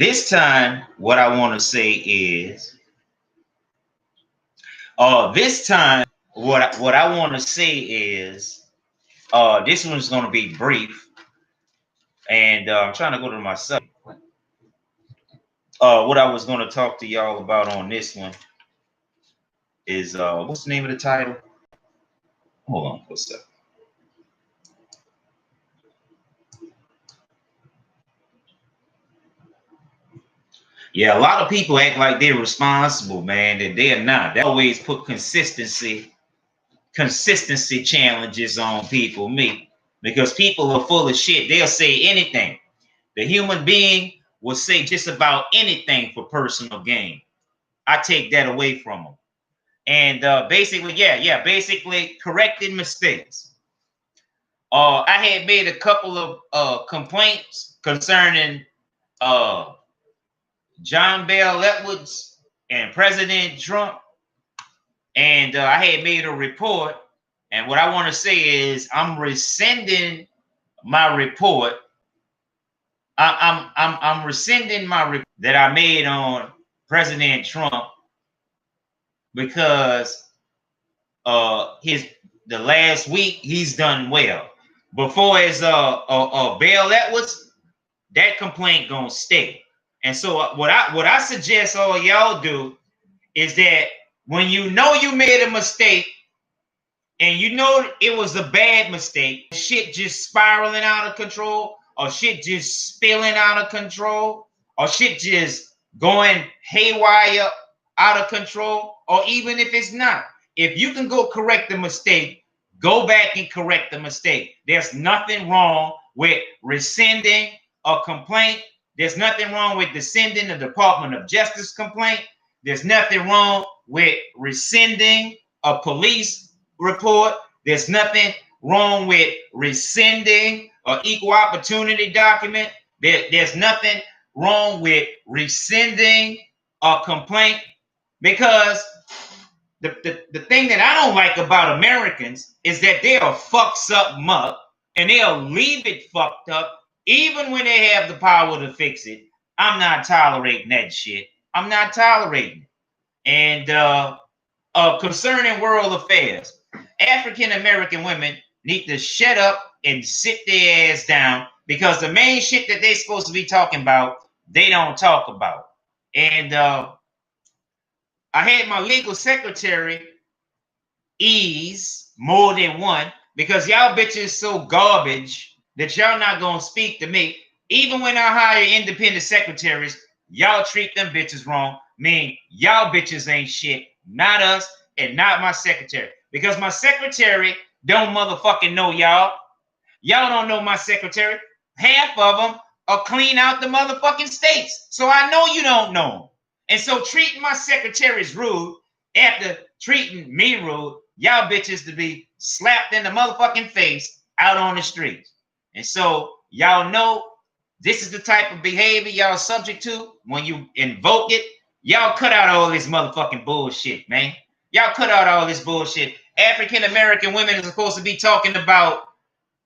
This time, what I want to say is, this time, what I want to say is, this one's going to be brief, and I'm trying to go to my subject. What I was going to talk to y'all about on this one is, what's the name of the title? Hold on for a second. Yeah, a lot of people act like they're responsible, man, that they're not. They always put consistency challenges on people, because people are full of shit. They'll say anything. The human being will say just about anything for personal gain. I take that away from them. And basically, basically correcting mistakes. I had made a couple of complaints concerning John Bell Edwards and President Trump. And I had made a report. And what I want to say is I'm rescinding my report. I'm rescinding my report that I made on President Trump because the last week he's done well. Before as Bell Edwards, that complaint gonna stay. And so what I suggest all y'all do is that when you know you made a mistake and you know it was a bad mistake, shit just spiraling out of control, or shit just spilling out of control, or shit just going haywire out of control, or even if it's not, if you can go correct the mistake, go back and correct the mistake. There's nothing wrong with rescinding a complaint. There's nothing wrong with rescinding the Department of Justice complaint. There's nothing wrong with rescinding a police report. There's nothing wrong with rescinding an equal opportunity document. There's nothing wrong with rescinding a complaint, because the thing that I don't like about Americans is that they'll fuck something up and they'll leave it fucked up even when they have the power to fix it. I'm not tolerating that shit. I'm not tolerating it. And concerning world affairs, African American women need to shut up and sit their ass down, because the main shit that they're supposed to be talking about, they don't talk about. And I had my legal secretary ease more than one, because y'all bitches so garbage that y'all not gonna speak to me. Even when I hire independent secretaries, y'all treat them bitches wrong. Mean y'all bitches ain't shit. Not us and not my secretary. Because my secretary don't motherfucking know y'all. Y'all don't know my secretary. Half of them are clean out the motherfucking states. So I know you don't know them. And so treating my secretaries rude after treating me rude, y'all bitches to be slapped in the motherfucking face out on the streets. And so y'all know this is the type of behavior y'all subject to when you invoke it. Y'all cut out all this motherfucking bullshit, man. Y'all cut out all this bullshit. African American women are supposed to be talking about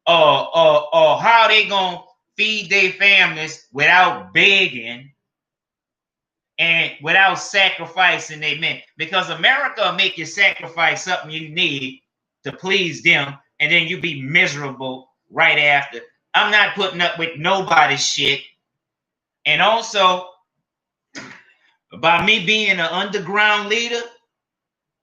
how they gonna feed their families without begging and without sacrificing their men. Because America will make you sacrifice something you need to please them, and then you be miserable right after. I'm not putting up with nobody's shit. And also, by me being an underground leader,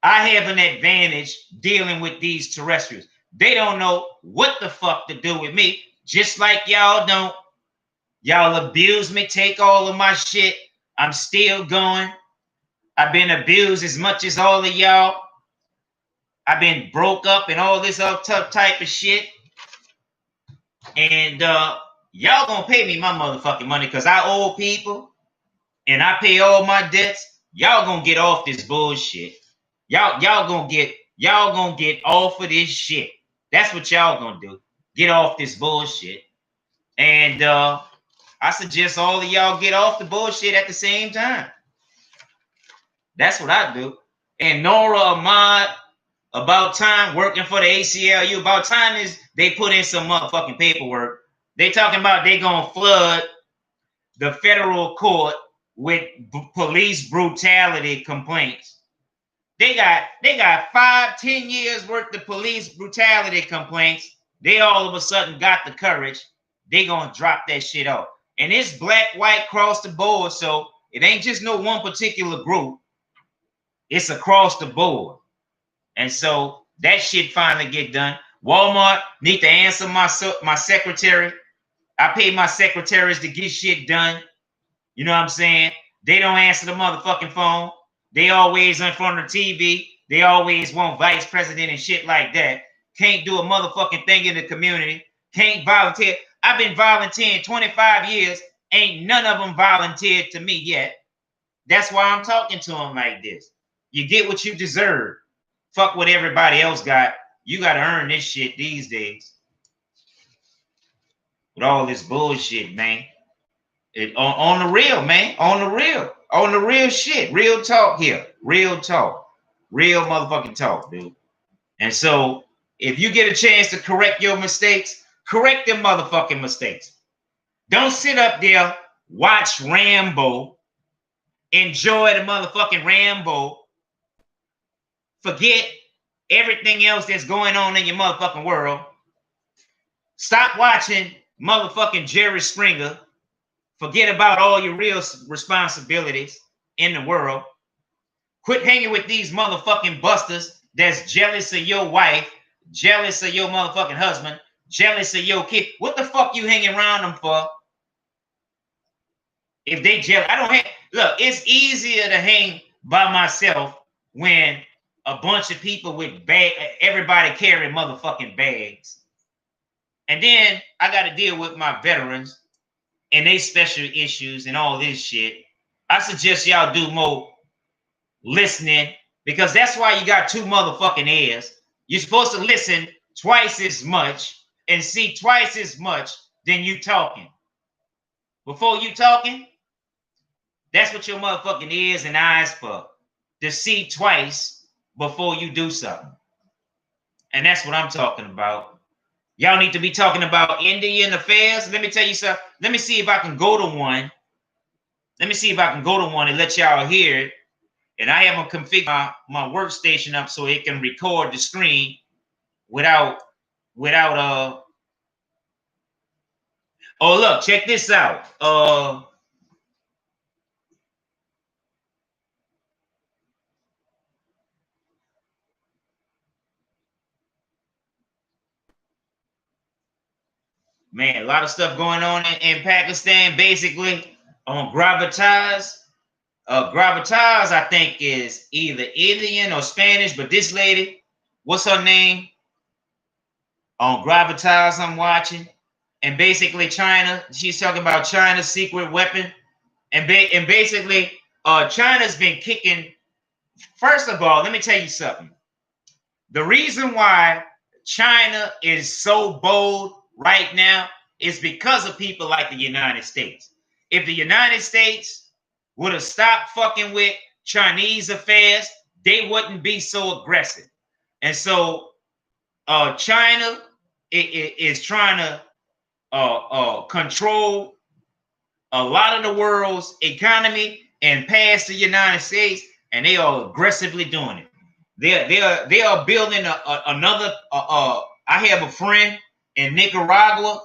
I have an advantage dealing with these terrestrials. They don't know what the fuck to do with me, just like y'all don't. Y'all abuse me, take all of my shit. I'm still going. I've been abused as much as all of y'all. I've been broke up and all this other tough type of shit. And y'all gonna pay me my motherfucking money, because I owe people and I pay all my debts. Y'all gonna get off this bullshit. Y'all gonna get off of this shit. That's what y'all gonna do. Get off this bullshit. And I suggest all of y'all get off the bullshit at the same time. That's what I do. And Nora Ahmad, about time, working for the ACLU, about time is they put in some motherfucking paperwork. They talking about they gonna flood the federal court with police brutality complaints. They got 5-10 years worth of police brutality complaints. They all of a sudden got the courage. They gonna drop that shit off. And it's black, white, across the board. So it ain't just no one particular group. It's across the board. And so that shit finally get done. Walmart need to answer my secretary. I pay my secretaries to get shit done. You know what I'm saying? They don't answer the motherfucking phone. They always in front of the TV. They always want vice president and shit like that. Can't do a motherfucking thing in the community. Can't volunteer. I've been volunteering 25 years. Ain't none of them volunteered to me yet. That's why I'm talking to them like this. You get what you deserve. Fuck what everybody else got. You got to earn this shit these days. With all this bullshit, man. On the real, man. On the real shit. Real talk here. Real talk. Real motherfucking talk, dude. And so, if you get a chance to correct your mistakes, correct them motherfucking mistakes. Don't sit up there, watch Rambo, enjoy the motherfucking Rambo, forget everything else that's going on in your motherfucking world. Stop watching motherfucking Jerry Springer. Forget about all your real responsibilities in the world. Quit hanging with these motherfucking busters that's jealous of your wife, jealous of your motherfucking husband, jealous of your kid. What the fuck you hanging around them for? If they jealous, I don't hang. Look, it's easier to hang by myself when a bunch of people with bag, everybody carry motherfucking bags. And then I got to deal with my veterans and they special issues and all this shit. I suggest y'all do more listening because that's why you got two motherfucking ears. You're supposed to listen twice as much and see twice as much than you talking. Before you talking, that's what your motherfucking ears and eyes for. To see twice before you do something. And that's what I'm talking about. Y'all need to be talking about Indian affairs. Let me tell you something. Let me see if I can go to one. Let me see if I can go to one and let y'all hear it. And I haven't configured my workstation up so it can record the screen without oh look, check this out. Man, a lot of stuff going on in Pakistan. Basically, on Gravitas. Gravitas, I think, is either Indian or Spanish, but this lady, what's her name? On Gravitas, I'm watching. And basically, China, she's talking about China's secret weapon. And basically, China's been kicking. First of all, let me tell you something. The reason why China is so bold right now is because of people like the United States. If the United States would have stopped fucking with Chinese affairs, they wouldn't be so aggressive. And so China is trying to control a lot of the world's economy and pass the United States, and they are aggressively doing it. They are building another. I have a friend in Nicaragua.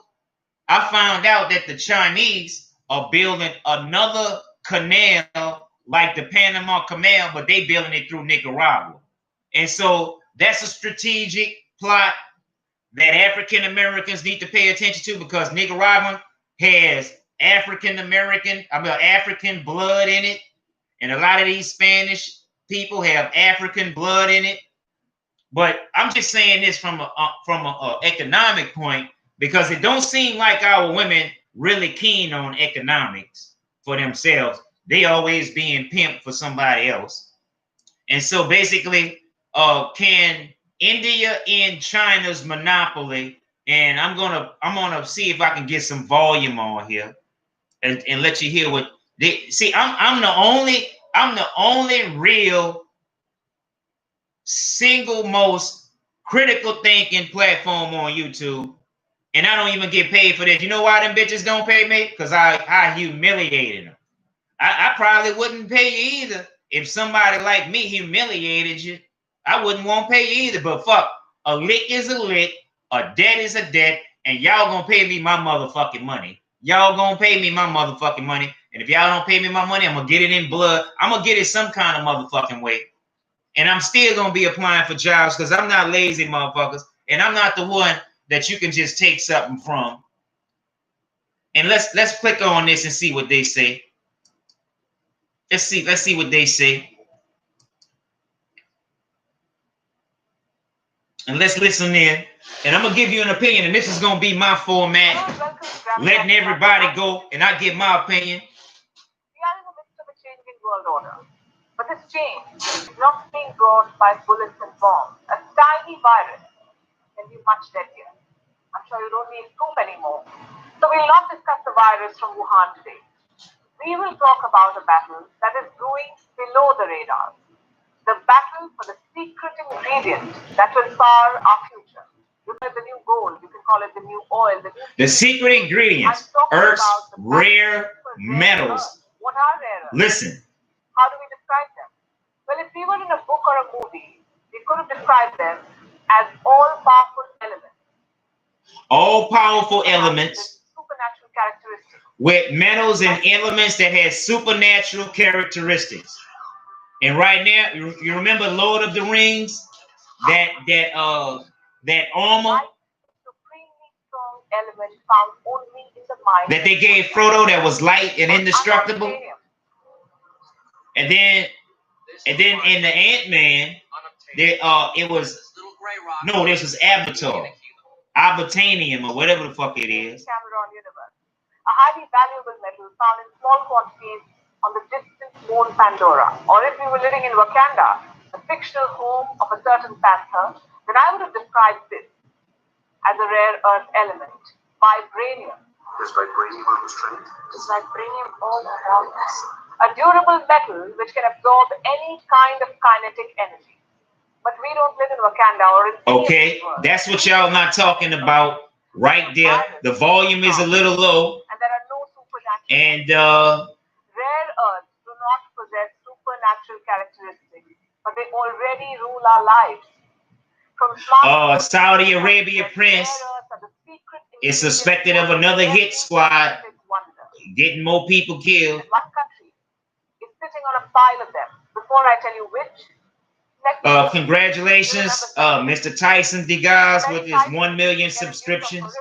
I found out that the Chinese are building another canal like the Panama Canal, but they building it through Nicaragua. And so that's a strategic plot that African Americans need to pay attention to because Nicaragua has African blood in it, and a lot of these Spanish people have African blood in it. But I'm just saying this from a economic point because it don't seem like our women really keen on economics for themselves. They always being pimped for somebody else. And so basically, can India end China's monopoly? And I'm gonna see if I can get some volume on here and let you hear what they see. I'm the only real single most critical thinking platform on YouTube. And I don't even get paid for that. You know why them bitches don't pay me? Because I humiliated them. I probably wouldn't pay you either. If somebody like me humiliated you, I wouldn't want to pay you either. But fuck, a lick is a lick, a debt is a debt, and y'all gonna pay me my motherfucking money. Y'all gonna pay me my motherfucking money. And if y'all don't pay me my money, I'm gonna get it in blood. I'm gonna get it some kind of motherfucking way. And I'm still gonna be applying for jobs because I'm not lazy, motherfuckers. And I'm not the one that you can just take something from. And let's click on this and see what they say. Let's see what they say. And let's listen in. And I'm gonna give you an opinion, and this is gonna be my format, letting everybody go, and I give my opinion. We are in the midst of a changing world order. But this change is not being brought by bullets and bombs. A tiny virus can be much deadlier. I'm sure you don't need proof anymore. So we'll not discuss the virus from Wuhan today. We will talk about a battle that is brewing below the radar. The battle for the secret ingredient that will power our future. You can call it the new gold, you can call it the new oil. The secret ingredients, Earth's rare metals. What are rare earths? Listen. How do we describe them? Well, if we were in a book or a movie, we could have described them as all-powerful elements. All-powerful elements supernatural characteristics. With metals and elements that has supernatural characteristics. And right now, you remember Lord of the Rings? That armor? Supremely strong element found only in the mind. That they gave Frodo that was light and indestructible. And then in the Ant-Man, it was this was Avatar. Abatanium or whatever the fuck it is. A highly valuable metal found in small quantities on the distant moon Pandora. Or if we were living in Wakanda, the fictional home of a certain panther, then I would have described this as a rare earth element, vibranium. Is vibranium on the string? Is vibranium all around us? A durable metal which can absorb any kind of kinetic energy. But we don't live in Wakanda or in okay, that's what y'all not talking about right there. The volume is a little low. And there are no supernatural. And rare earths do not possess supernatural characteristics, but they already rule our lives. From Saudi Arabia prince is suspected of another hit squad, getting more people killed. One country is sitting on a pile of them. Before I tell you which. Congratulations, Mr. Tyson Degas with his 1 million subscriptions.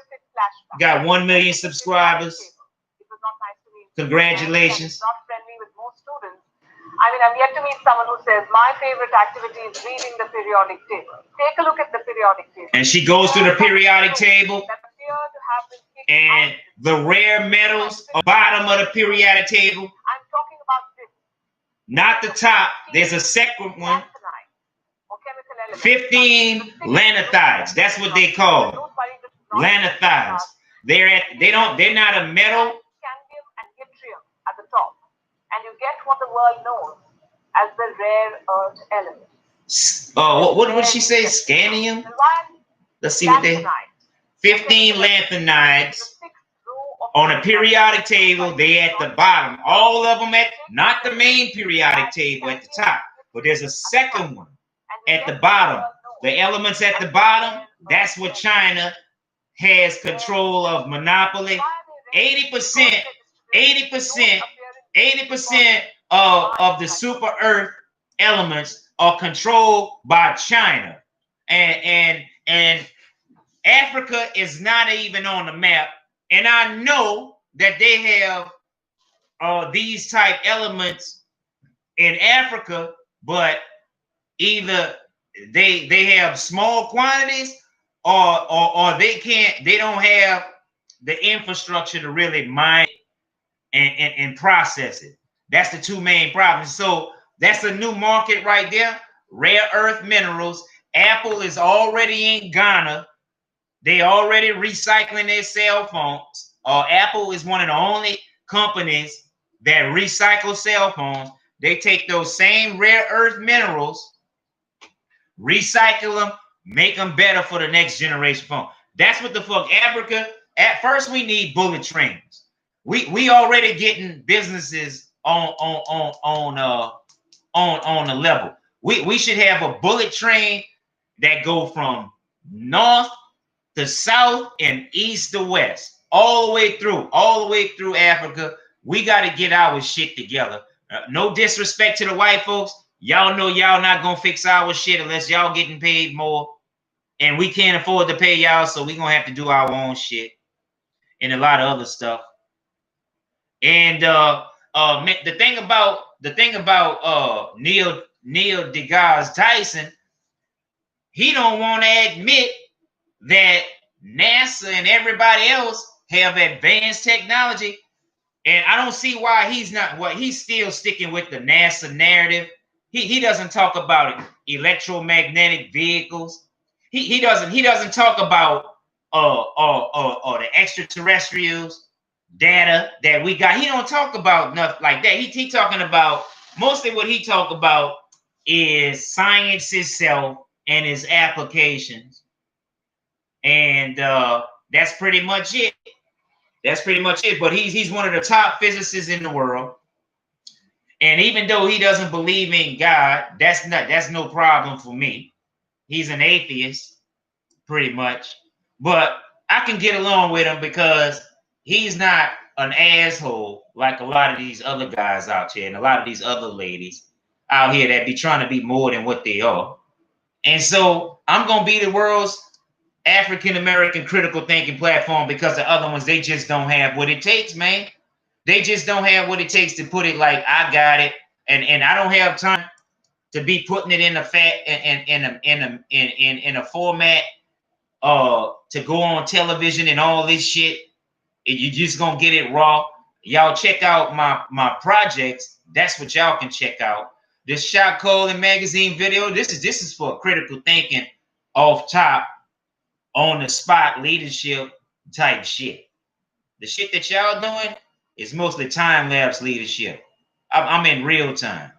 Got 1 million subscribers. Congratulations. Not friendly with most students. I mean, I'm yet to meet someone who says my favorite activity is reading the periodic table. Take a look at the periodic table. And she goes through the periodic table, and the rare metals are bottom of the periodic table. I'm talking about this. Not the top. There's a second one. 15 lanithides. That's what they call them. Lanithides. They're not a metal. Scandium and yttrium at the top. And you get what the world knows as the rare earth element. What did she say? Scandium? Let's see what they 15 lanthanides on a periodic table. They at the bottom. All of them not the main periodic table at the top, but there's a second one at the bottom. The elements at the bottom, that's what China has control of, monopoly. 80% of the super earth elements are controlled by China. And Africa is not even on the map. And I know that they have these type elements in Africa, but either they have small quantities or they don't have the infrastructure to really mine and process it. That's the two main problems. So that's a new market right there. Rare earth minerals. Apple is already in Ghana. They already recycling their cell phones. Apple is one of the only companies that recycle cell phones. They take those same rare earth minerals, recycle them, make them better for the next generation phone. That's what the fuck Africa. At first, we need bullet trains. We already getting businesses on the level. We should have a bullet train that go from north to south and east to west, all the way through Africa. We got to get our shit together. No disrespect to the white folks. Y'all know y'all not gonna fix our shit unless y'all getting paid more, and we can't afford to pay y'all, so we gonna have to do our own shit and a lot of other stuff. And the thing about Neil deGrasse Tyson, he don't want to admit that NASA and everybody else have advanced technology. And I don't see why he's still sticking with the NASA narrative. He doesn't talk about electromagnetic vehicles. He doesn't talk about the extraterrestrials data that we got. He don't talk about nothing like that. He talking about, mostly what he talk about is science itself and its applications. And that's pretty much it. But he's one of the top physicists in the world. And even though he doesn't believe in God, that's no problem for me. He's an atheist, pretty much. But I can get along with him because he's not an asshole like a lot of these other guys out here and a lot of these other ladies out here that be trying to be more than what they are. And so I'm gonna be the world's African American critical thinking platform, because the other ones, they just don't have what it takes, man. They just don't have what it takes to put it like I got it, and I don't have time to be putting it in a format to go on television and all this shit. You just gonna get it raw. Y'all check out my projects. That's what y'all can check out. This Shot Calling magazine video. This is for critical thinking, off top, on the spot leadership type shit. The shit that y'all doing is mostly time lapse leadership. I'm in real time.